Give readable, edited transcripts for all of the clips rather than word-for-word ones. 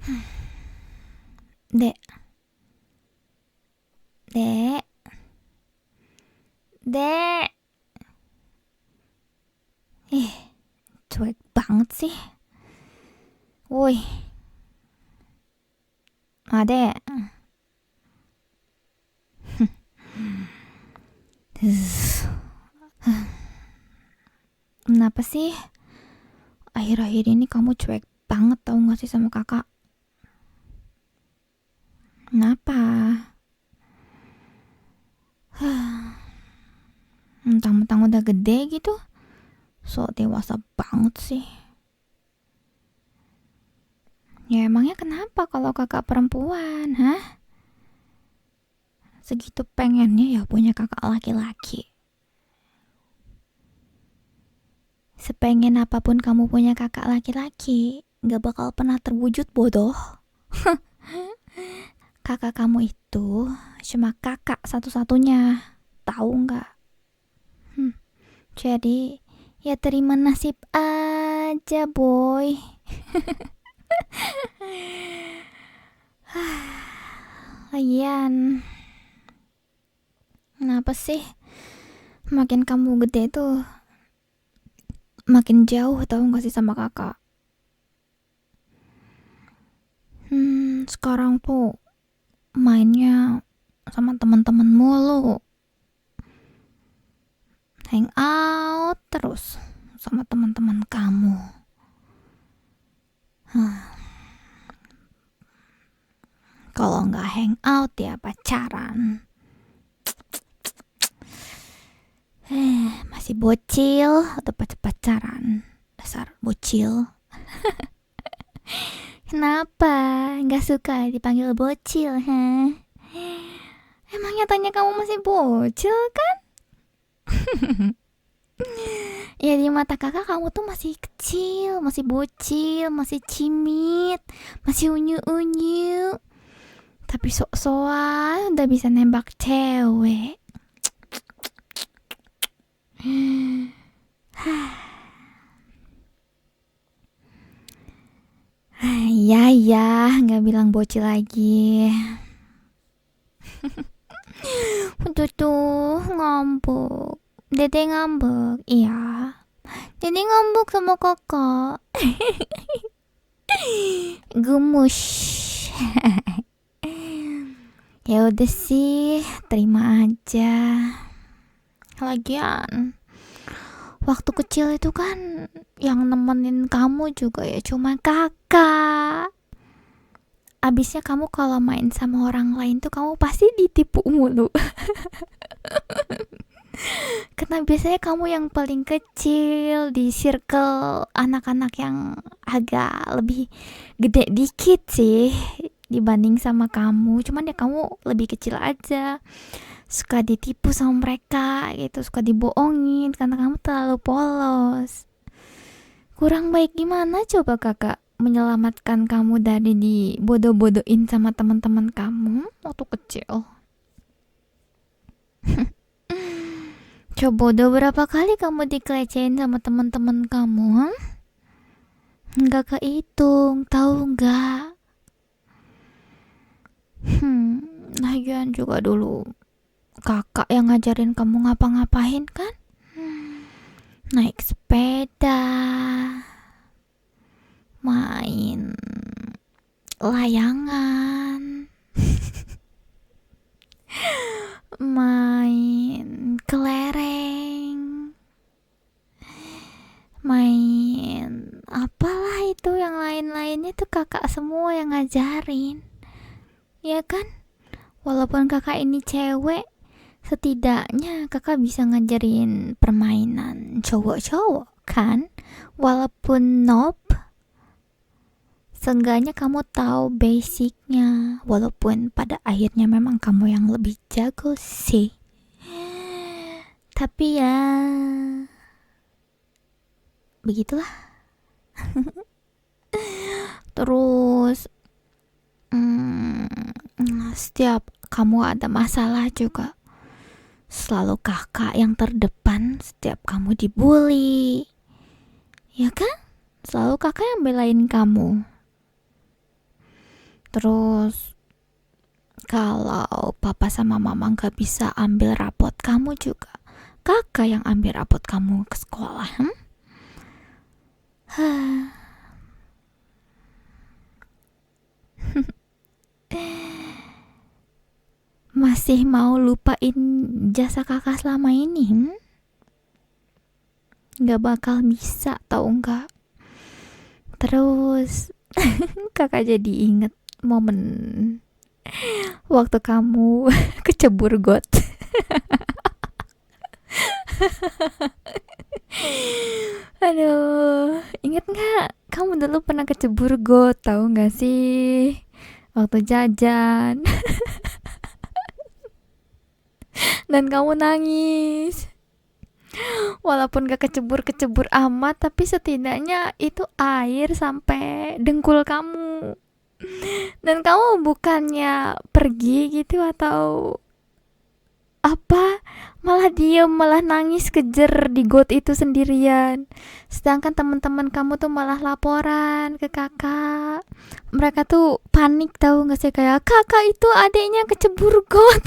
Dek, dek, dek. Ih, cuek banget sih. Woi, adek. Kenapa sih? Akhir-akhir ini kamu cuek banget tau gak sih sama kakak? Kenapa? Mentang-mentang udah gede gitu, so dewasa banget sih. Ya emangnya kenapa kalau kakak perempuan, hah? Segitu pengennya ya punya kakak laki-laki. Sepengen apapun kamu punya kakak laki-laki, gak bakal pernah terwujud, bodoh. Kakak kamu itu cuma kakak satu-satunya, tahu nggak? Jadi ya terima nasib aja, boy. Lagian, kenapa sih makin kamu gede tuh makin jauh tahu nggak sih sama kakak? Sekarang tuh mainnya sama teman-teman mulu, hang out terus sama teman-teman kamu. Kalau nggak hang out ya pacaran. Masih bocil atau pacaran, dasar bocil. Kenapa nggak suka dipanggil bocil, ha? Emangnya tanya kamu masih bocil kan? Ya di mata kakak kamu tuh masih kecil, masih bocil, masih cimit, masih unyu-unyu. Tapi sok-sokan udah bisa nembak cewek. Ya, nggak bilang bocil lagi. Udah tuh ngambek. Dede ngambek, iya. Dede ngambek sama kakak. Gemus. Ya udah sih, terima aja. Lagian waktu kecil itu kan yang nemenin kamu juga ya cuma kakak. Abisnya kamu kalau main sama orang lain tuh kamu pasti ditipu mulu. Karena biasanya kamu yang paling kecil di circle anak-anak yang agak lebih gede dikit sih dibanding sama kamu. Cuman ya kamu lebih kecil aja, suka ditipu sama mereka gitu, suka dibohongin karena kamu terlalu polos. Kurang baik gimana coba kakak menyelamatkan kamu dari dibodoh-bodohin sama teman-teman kamu waktu kecil? Coba udah berapa kali kamu dikelecehin sama teman-teman kamu? Nggak kehitung, tahu nggak? Lagian juga dulu kakak yang ngajarin kamu ngapa-ngapain kan? Naik sepeda, main layangan, main kelereng, main apalah itu yang lain-lainnya tuh kakak semua yang ngajarin. Ya kan? Walaupun kakak ini cewek, setidaknya kakak bisa ngajarin permainan cowok-cowok kan? Walaupun noob, seenggaknya kamu tahu basicnya. Walaupun pada akhirnya memang kamu yang lebih jago sih. Tapi ya begitulah. Terus setiap kamu ada masalah juga selalu kakak yang terdepan. Setiap kamu dibully, ya kan? Selalu kakak yang belain kamu. Terus kalau papa sama mama gak bisa ambil rapot kamu juga, kakak yang ambil rapot kamu ke sekolah. Masih mau lupain jasa kakak selama ini? Gak bakal bisa, tau gak? Terus kakak jadi inget momen waktu kamu kecebur got. Aduh, inget gak? Kamu dulu pernah kecebur got, tau gak sih? Waktu jajan. Dan kamu nangis. Walaupun gak kecebur-kecebur amat, tapi setidaknya itu air sampai dengkul kamu. Dan kamu bukannya pergi gitu atau apa, malah diem, malah nangis kejer di got itu sendirian. Sedangkan teman-teman kamu tuh malah laporan ke kakak. Mereka tuh panik, tahu nggak sih, kayak kakak itu adiknya kecebur got.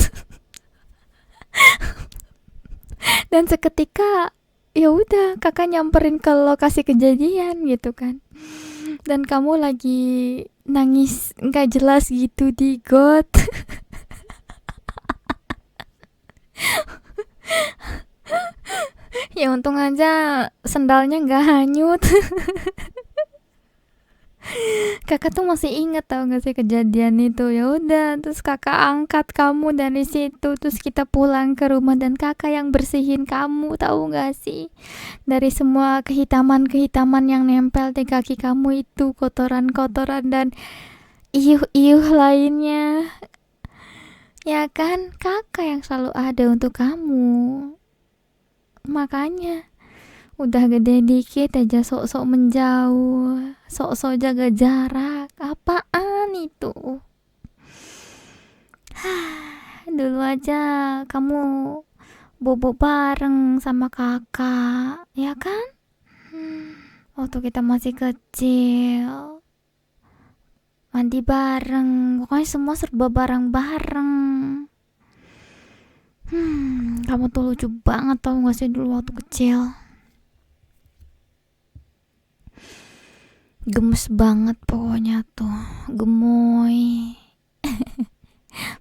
Dan seketika ya udah kakak nyamperin ke lokasi kejadian gitu kan. Dan kamu lagi nangis nggak jelas gitu di got. Ya untung aja sendalnya nggak hanyut. Kakak tuh masih inget, tau gak sih kejadian itu. Ya udah, terus kakak angkat kamu dari situ, terus kita pulang ke rumah dan kakak yang bersihin kamu, tahu gak sih, dari semua kehitaman yang nempel di kaki kamu itu, kotoran dan iuh lainnya. Ya kan, kakak yang selalu ada untuk kamu. Makanya udah gede dikit aja sok-sok menjauh, sok-sok jaga jarak. Apaan itu? Dulu aja kamu bobo bareng sama kakak, ya kan? Waktu kita masih kecil, mandi bareng, pokoknya semua serba bareng-bareng. Kamu tuh lucu banget, tau gak sih, dulu waktu kecil. Gemes banget pokoknya tuh, gemoy.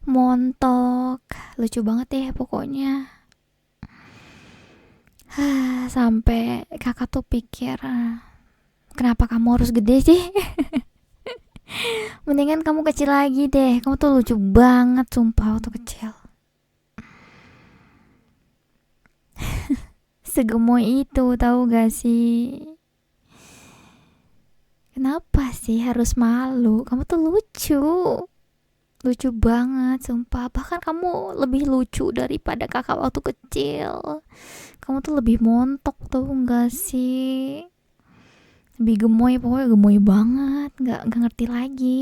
Montok, lucu banget ya pokoknya. Sampai kakak tuh pikir, kenapa kamu harus gede sih? Mendingan kamu kecil lagi deh. Kamu tuh lucu banget sumpah waktu kecil. Segemoy itu, tahu gak sih? Kenapa sih harus malu? Kamu tuh lucu. Lucu banget sumpah. Bahkan kamu lebih lucu daripada kakak waktu kecil. Kamu tuh lebih montok, tahu gak sih? Lebih gemoy, pokoknya gemoy banget. Gak ngerti lagi.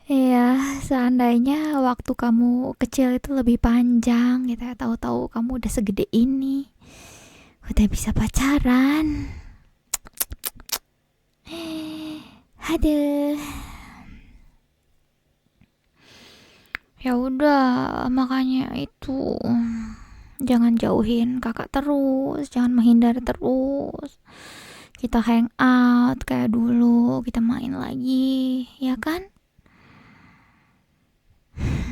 Ya, seandainya waktu kamu kecil itu lebih panjang gitu ya, tahu-tahu kamu udah segede ini, udah bisa pacaran. Aduh. Ya udah, makanya itu jangan jauhin kakak terus, jangan menghindar terus. Kita hang out kayak dulu, kita main lagi, ya kan?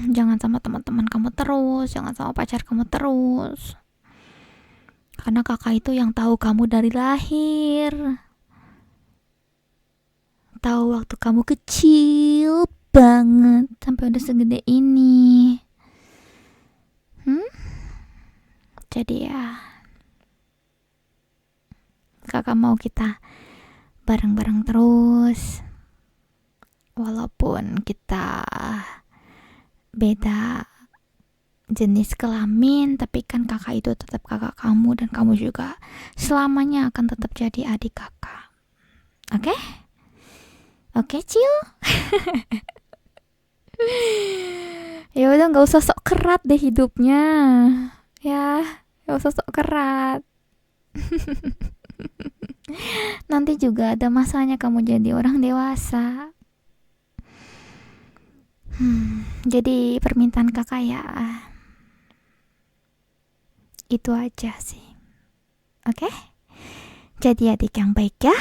Jangan sama teman-teman kamu terus, jangan sama pacar kamu terus. Karena kakak itu yang tahu kamu dari lahir. Tahu waktu kamu kecil banget sampai udah segede ini. Jadi ya, kakak mau kita bareng-bareng terus. Walaupun kita beda jenis kelamin, tapi kan kakak itu tetap kakak kamu, dan kamu juga selamanya akan tetap jadi adik kakak. Oke? Oke, Cil. Ya udah, nggak usah sok kerat deh hidupnya. Ya, nggak usah sok kerat. Nanti juga ada masanya kamu jadi orang dewasa. Jadi permintaan kakak ya itu aja sih. Oke? Jadi adik yang baik ya.